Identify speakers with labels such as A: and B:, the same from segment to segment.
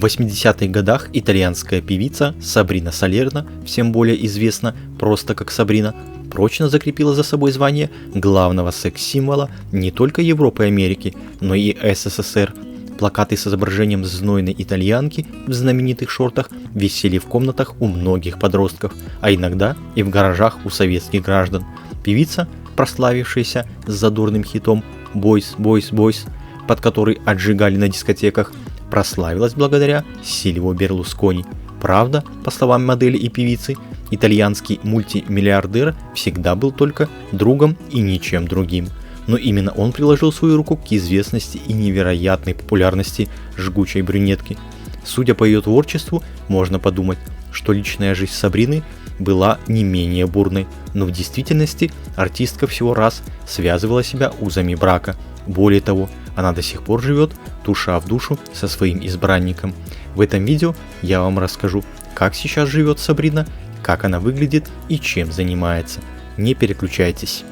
A: В 80-х годах итальянская певица Сабрина Салерно, всем более известна просто как Сабрина, прочно закрепила за собой звание главного секс-символа не только Европы и Америки, но и СССР. Плакаты с изображением знойной итальянки в знаменитых шортах висели в комнатах у многих подростков, а иногда и в гаражах у советских граждан. Певица, прославившаяся с задорным хитом «Бойс, бойс, бойс», под который отжигали на дискотеках, прославилась благодаря Сильвио Берлускони. Правда, по словам модели и певицы, итальянский мультимиллиардер всегда был только другом и ничем другим. Но именно он приложил свою руку к известности и невероятной популярности жгучей брюнетки. Судя по ее творчеству, можно подумать, что личная жизнь Сабрины была не менее бурной, но в действительности артистка всего раз связывала себя узами брака. Более того, она до сих пор живет душа в душу со своим избранником. В этом видео я вам расскажу, как сейчас живет Сабрина, как она выглядит и чем занимается. Не переключайтесь.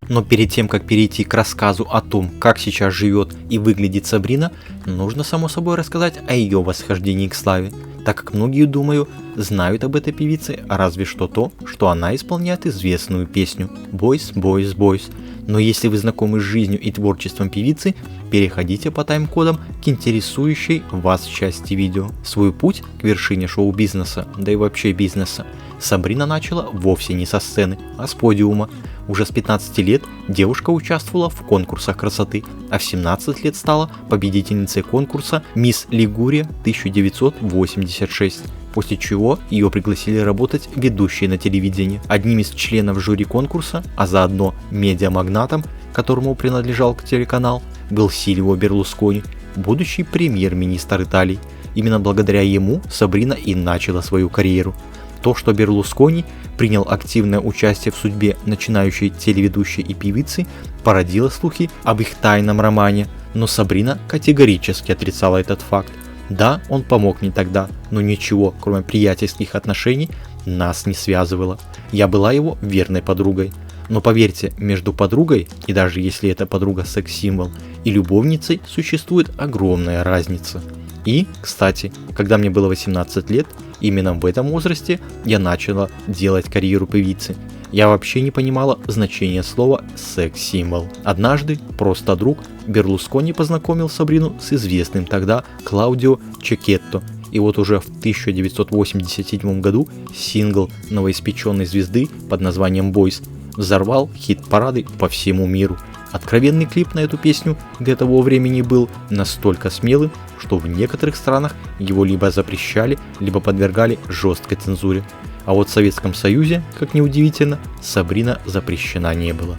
A: Но перед тем, как перейти к рассказу о том, как сейчас живет и выглядит Сабрина, нужно само собой рассказать о ее восхождении к славе, так как многие, думаю, знают об этой певице, разве что то, что она исполняет известную песню «Бойс, бойс, бойс». Но если вы знакомы с жизнью и творчеством певицы, переходите по тайм-кодам к интересующей вас части видео. Свой путь к вершине шоу-бизнеса, да и вообще бизнеса, Сабрина начала вовсе не со сцены, а с подиума. Уже с 15 лет девушка участвовала в конкурсах красоты, а в 17 лет стала победительницей конкурса «Мисс Лигурия 1986», после чего ее пригласили работать ведущей на телевидении. Одним из членов жюри конкурса, а заодно медиамагнатом, которому принадлежал телеканал, был Сильвио Берлускони, будущий премьер-министр Италии. Именно благодаря ему Сабрина и начала свою карьеру. То, что Берлускони принял активное участие в судьбе начинающей телеведущей и певицы, породило слухи об их тайном романе, но Сабрина категорически отрицала этот факт. Да, он помог мне тогда, но ничего, кроме приятельских отношений, нас не связывало. Я была его верной подругой. Но поверьте, между подругой, и даже если это подруга секс-символ, и любовницей существует огромная разница. И, кстати, когда мне было 18 лет, именно в этом возрасте я начала делать карьеру певицы. Я вообще не понимала значения слова «секс-символ». Однажды, просто друг, Берлускони познакомил Сабрину с известным тогда Клаудио Чекетто. И вот уже в 1987 году сингл новоиспеченной звезды под названием «Бойс» взорвал хит-парады по всему миру. Откровенный клип на эту песню для того времени был настолько смелым, что в некоторых странах его либо запрещали, либо подвергали жесткой цензуре. А вот в Советском Союзе, как ни удивительно, Сабрина запрещена не была.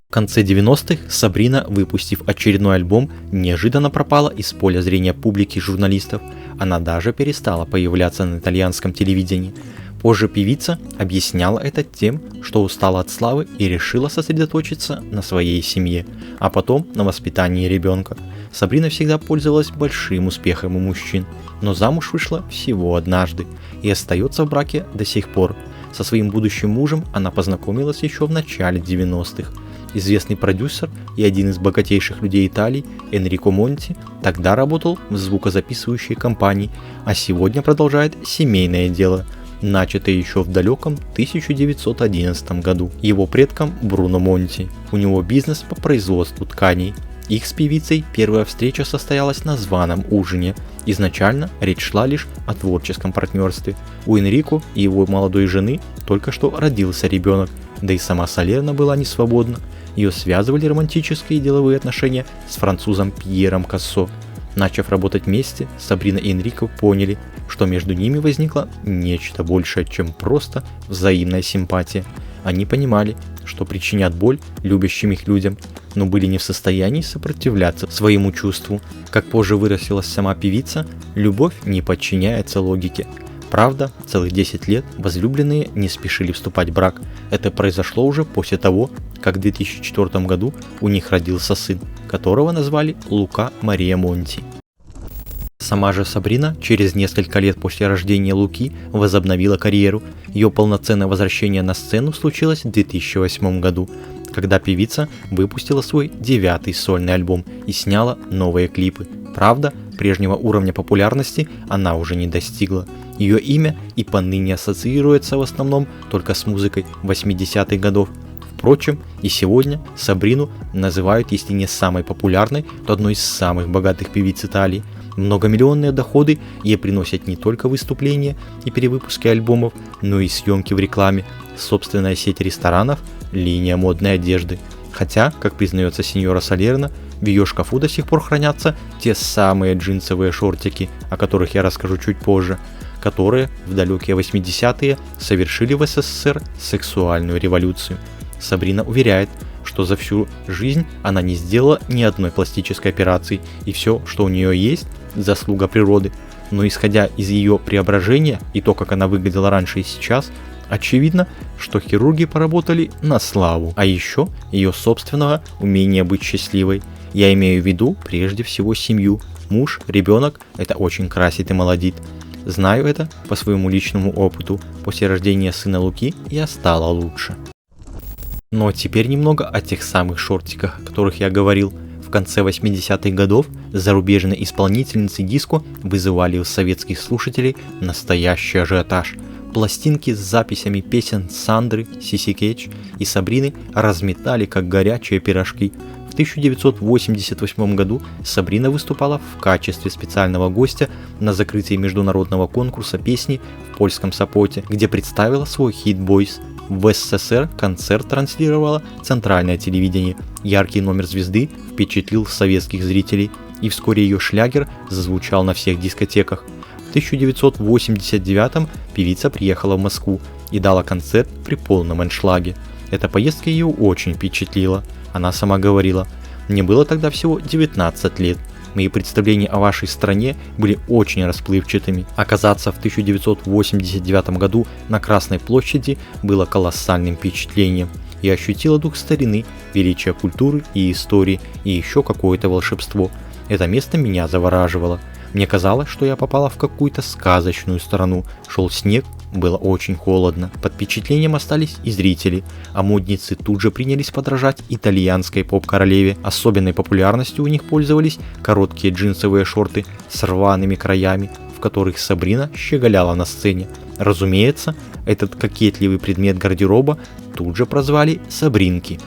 A: В конце 90-х Сабрина, выпустив очередной альбом, неожиданно пропала из поля зрения публики и журналистов. Она даже перестала появляться на итальянском телевидении. Позже певица объясняла это тем, что устала от славы и решила сосредоточиться на своей семье, а потом на воспитании ребенка. Сабрина всегда пользовалась большим успехом у мужчин, но замуж вышла всего однажды и остается в браке до сих пор. Со своим будущим мужем она познакомилась еще в начале 90-х. Известный продюсер и один из богатейших людей Италии, Энрико Монти, тогда работал в звукозаписывающей компании, а сегодня продолжает семейное дело, начатое еще в далеком 1911 году его предком Бруно Монти. У него бизнес по производству тканей. Их с певицей первая встреча состоялась на званом ужине. Изначально речь шла лишь о творческом партнерстве. У Энрико и его молодой жены только что родился ребенок, да и сама Салерно была не свободна. Ее связывали романтические и деловые отношения с французом Пьером Кассо. Начав работать вместе, Сабрина и Энрико поняли, что между ними возникло нечто большее, чем просто взаимная симпатия. Они понимали, что причинят боль любящим их людям, но были не в состоянии сопротивляться своему чувству. Как позже выразилась сама певица, любовь не подчиняется логике. Правда, целых 10 лет возлюбленные не спешили вступать в брак. Это произошло уже после того, как в 2004 году у них родился сын, которого назвали Лука Мария Монти. Сама же Сабрина через несколько лет после рождения Луки возобновила карьеру. Ее полноценное возвращение на сцену случилось в 2008 году, когда певица выпустила свой 9-й сольный альбом и сняла новые клипы. Правда, прежнего уровня популярности она уже не достигла. Ее имя и поныне ассоциируется в основном только с музыкой 80-х годов. Впрочем, и сегодня Сабрину называют, если не самой популярной, то одной из самых богатых певиц Италии. Многомиллионные доходы ей приносят не только выступления и перевыпуски альбомов, но и съемки в рекламе, собственная сеть ресторанов, линия модной одежды. Хотя, как признается сеньора Салерно, в ее шкафу до сих пор хранятся те самые джинсовые шортики, о которых я расскажу чуть позже, которые в далекие 80-е совершили в СССР сексуальную революцию. Сабрина уверяет, что за всю жизнь она не сделала ни одной пластической операции, и все, что у нее есть, заслуга природы. Но исходя из ее преображения и то, как она выглядела раньше и сейчас, очевидно, что хирурги поработали на славу, а еще ее собственного умения быть счастливой. Я имею в виду прежде всего семью. Муж, ребенок – это очень красит и молодит. Знаю это по своему личному опыту. После рождения сына Луки я стала лучше. Но теперь немного о тех самых шортиках, о которых я говорил. В конце 80-х годов зарубежные исполнительницы диско вызывали у советских слушателей настоящий ажиотаж. Пластинки с записями песен Сандры, Сиси Кетч и Сабрины разметали как горячие пирожки. В 1988 году Сабрина выступала в качестве специального гостя на закрытии международного конкурса песни в польском Сопоте, где представила свой хит «Boys». В СССР концерт транслировало центральное телевидение. Яркий номер звезды впечатлил советских зрителей, и вскоре ее шлягер зазвучал на всех дискотеках. В 1989 певица приехала в Москву и дала концерт при полном аншлаге. Эта поездка ее очень впечатлила. Она сама говорила: «Мне было тогда всего 19 лет. Мои представления о вашей стране были очень расплывчатыми. Оказаться в 1989 году на Красной площади было колоссальным впечатлением. Я ощутила дух старины, величие культуры и истории и еще какое-то волшебство. Это место меня завораживало. Мне казалось, что я попала в какую-то сказочную страну. Шел снег, было очень холодно. Под впечатлением остались и зрители, а модницы тут же принялись подражать итальянской поп-королеве. Особенной популярностью у них пользовались короткие джинсовые шорты с рваными краями, в которых Сабрина щеголяла на сцене. Разумеется, этот кокетливый предмет гардероба тут же прозвали «Сабринки».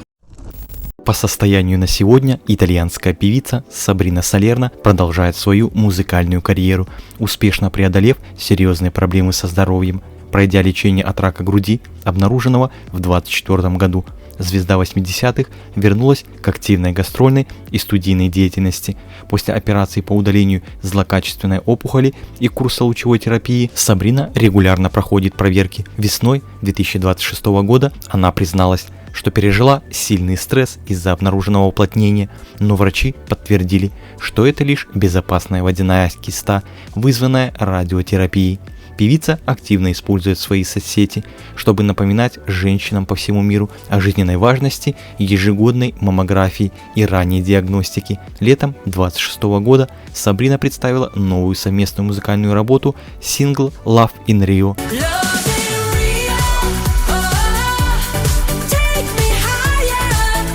A: По состоянию на сегодня итальянская певица Сабрина Салерно продолжает свою музыкальную карьеру, успешно преодолев серьезные проблемы со здоровьем. Пройдя лечение от рака груди, обнаруженного в 1924 году, звезда 80-х вернулась к активной гастрольной и студийной деятельности. После операции по удалению злокачественной опухоли и курса лучевой терапии Сабрина регулярно проходит проверки. Весной 2026 года она призналась, что пережила сильный стресс из-за обнаруженного уплотнения, но врачи подтвердили, что это лишь безопасная водяная киста, вызванная радиотерапией. Певица активно использует свои соцсети, чтобы напоминать женщинам по всему миру о жизненной важности ежегодной маммографии и ранней диагностики. Летом 2026 года Сабрина представила новую совместную музыкальную работу, сингл «Love in Rio».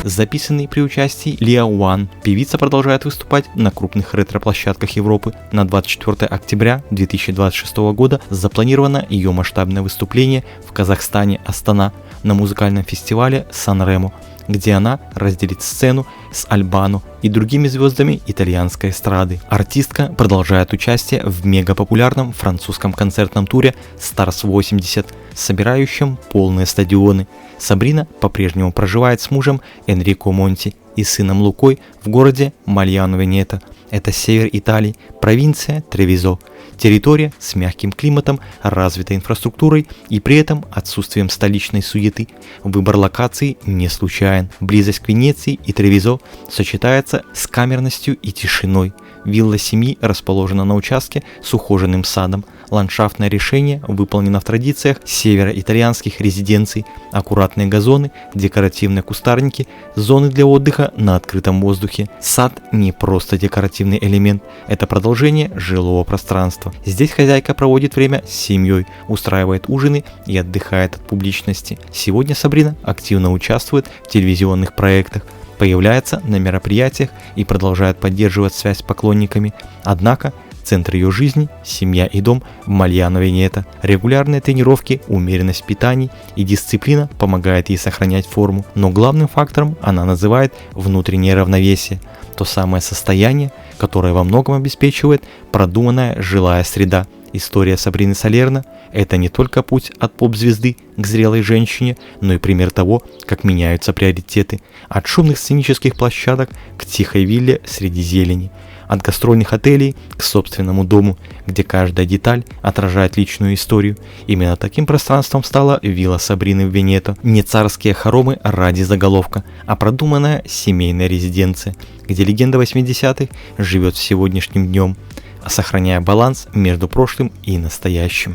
A: Записанный при участии Лиа Уан, певица продолжает выступать на крупных ретро-площадках Европы. На 24 октября 2026 года запланировано ее масштабное выступление в Казахстане Астана на музыкальном фестивале Сан-Ремо, где она разделит сцену с Альбано и другими звездами итальянской эстрады. Артистка продолжает участие в мегапопулярном французском концертном туре Stars 80, собирающем полные стадионы. Сабрина по-прежнему проживает с мужем Энрико Монти и сыном Лукой в городе Мальяно-Венето. Это север Италии, провинция Тревизо. Территория с мягким климатом, развитой инфраструктурой и при этом отсутствием столичной суеты. Выбор локации не случайен. Близость к Венеции и Тревизо сочетается с камерностью и тишиной. Вилла семьи расположена на участке с ухоженным садом. Ландшафтное решение выполнено в традициях североитальянских резиденций. Аккуратные газоны, декоративные кустарники, зоны для отдыха на открытом воздухе. Сад не просто декоративный элемент, это продолжение жилого пространства. Здесь хозяйка проводит время с семьей, устраивает ужины и отдыхает от публичности. Сегодня Сабрина активно участвует в телевизионных проектах, появляется на мероприятиях и продолжает поддерживать связь с поклонниками. Однако центр ее жизни – семья и дом в Мальяно-Венето. Регулярные тренировки, умеренность в питании и дисциплина помогают ей сохранять форму. Но главным фактором она называет внутреннее равновесие. То самое состояние, которое во многом обеспечивает продуманная жилая среда. История Сабрины Салерно – это не только путь от поп-звезды к зрелой женщине, но и пример того, как меняются приоритеты. От шумных сценических площадок к тихой вилле среди зелени. От гастрольных отелей к собственному дому, где каждая деталь отражает личную историю. Именно таким пространством стала вилла Сабрины в Венето. Не царские хоромы ради заголовка, а продуманная семейная резиденция, где легенда 80-х живет сегодняшним днем, сохраняя баланс между прошлым и настоящим.